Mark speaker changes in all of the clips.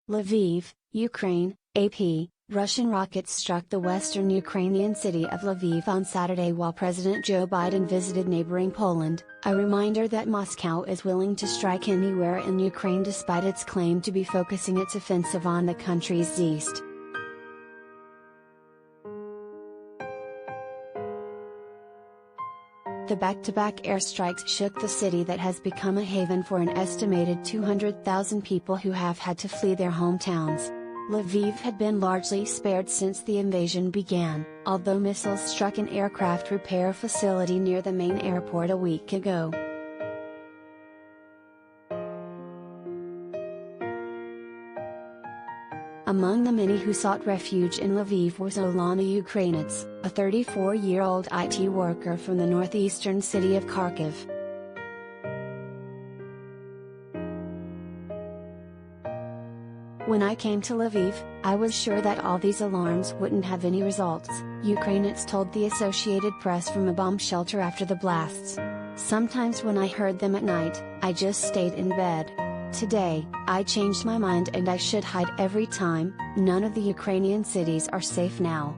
Speaker 1: Lviv, Ukraine, AP, Russian rockets struck the western Ukrainian city of Lviv on Saturday while President Joe Biden visited neighboring Poland, a reminder that Moscow is willing to strike anywhere in Ukraine despite its claim to be focusing its offensive on the country's east. The back-to-back airstrikes shook the city that has become a haven for an estimated 200,000 people who have had to flee their hometowns. Lviv had been largely spared since the invasion began, although missiles struck an aircraft repair facility near the main airport a week ago. Among the many who sought refuge in Lviv was Olana Ukrainets, a 34-year-old IT worker from the northeastern city of Kharkiv. When I came to Lviv, I was sure that all these alarms wouldn't have any results, Ukrainets told the Associated Press from a bomb shelter after the blasts. Sometimes when I heard them at night, I just stayed in bed. Today, I changed my mind and I should hide every time. None of the Ukrainian cities are safe now.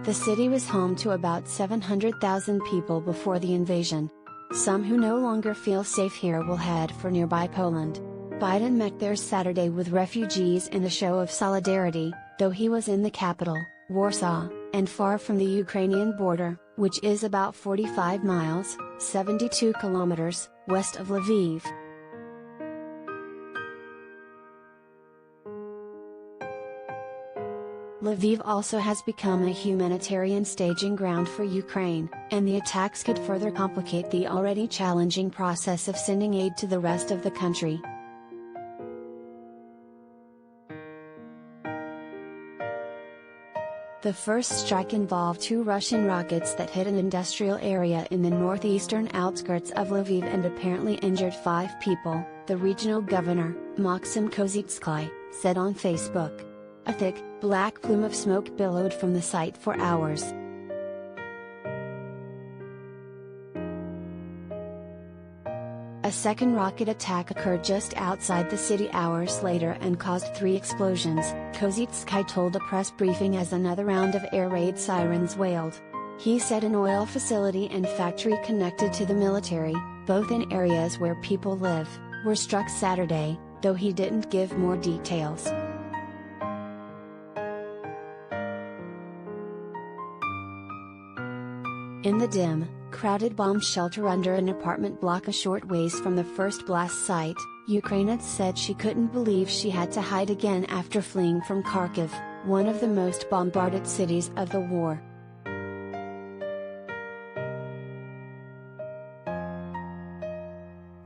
Speaker 1: The city was home to about 700,000 people before the invasion. Some who no longer feel safe here will head for nearby Poland. Biden met there Saturday with refugees in a show of solidarity, though he was in the capital, Warsaw, and far from the Ukrainian border, which is about 45 miles, 72 kilometers, west of Lviv. Lviv also has become a humanitarian staging ground for Ukraine, and the attacks could further complicate the already challenging process of sending aid to the rest of the country. The first strike involved two Russian rockets that hit an industrial area in the northeastern outskirts of Lviv and apparently injured 5 people, the regional governor, Maxim Kozitsky, said on Facebook. A thick, black plume of smoke billowed from the site for hours. A second rocket attack occurred just outside the city hours later and caused 3 explosions, Kozitsky told a press briefing as another round of air raid sirens wailed. He said an oil facility and factory connected to the military, both in areas where people live, were struck Saturday, though he didn't give more details. In the dim, crowded bomb shelter under an apartment block a short ways from the first blast site, Ukrainets said she couldn't believe she had to hide again after fleeing from Kharkiv, one of the most bombarded cities of the war.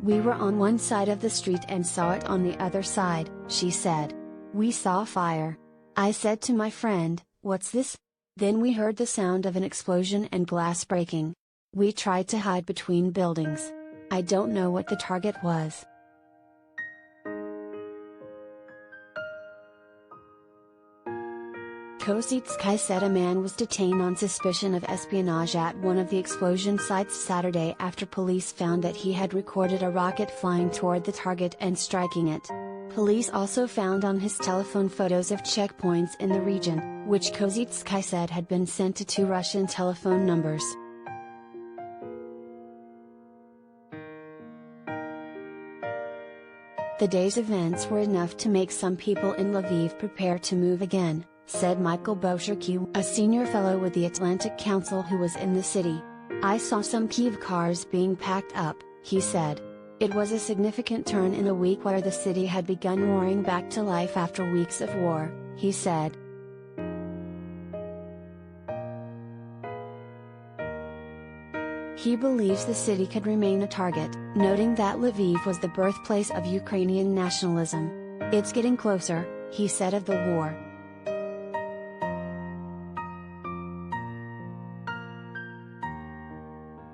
Speaker 1: We were on one side of the street and saw it on the other side, she said. We saw fire. I said to my friend, "What's this?" Then we heard the sound of an explosion and glass breaking. We tried to hide between buildings. I don't know what the target was. Kozitsky said a man was detained on suspicion of espionage at one of the explosion sites Saturday after police found that he had recorded a rocket flying toward the target and striking it. Police also found on his telephone photos of checkpoints in the region, which Kozitsky said had been sent to 2 Russian telephone numbers. The day's events were enough to make some people in Lviv prepare to move again, said Michael Bosherky, a senior fellow with the Atlantic Council who was in the city. I saw some Kyiv cars being packed up, he said. It was a significant turn in a week where the city had begun roaring back to life after weeks of war, he said. He believes the city could remain a target, noting that Lviv was the birthplace of Ukrainian nationalism. It's getting closer, he said of the war.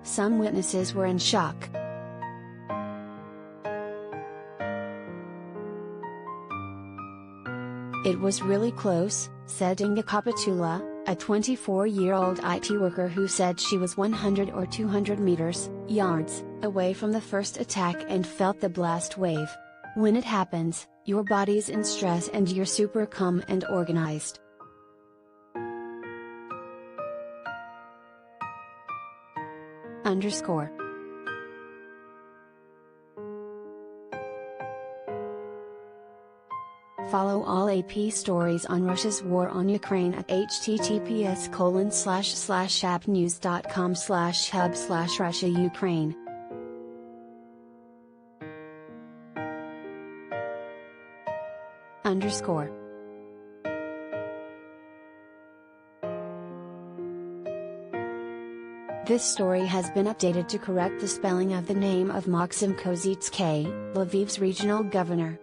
Speaker 1: Some witnesses were in shock. It was really close, said Inga Kapitula, A 24-year-old IT worker who said she was 100 or 200 meters, yards, away from the first attack and felt the blast wave. When it happens, your body's in stress and you're super calm and organized. _ Follow all AP stories on Russia's war on Ukraine at https://appnews.com/hub/Russia-Ukraine. _ This story has been updated to correct the spelling of the name of Maxim Kozytsky, Lviv's regional governor.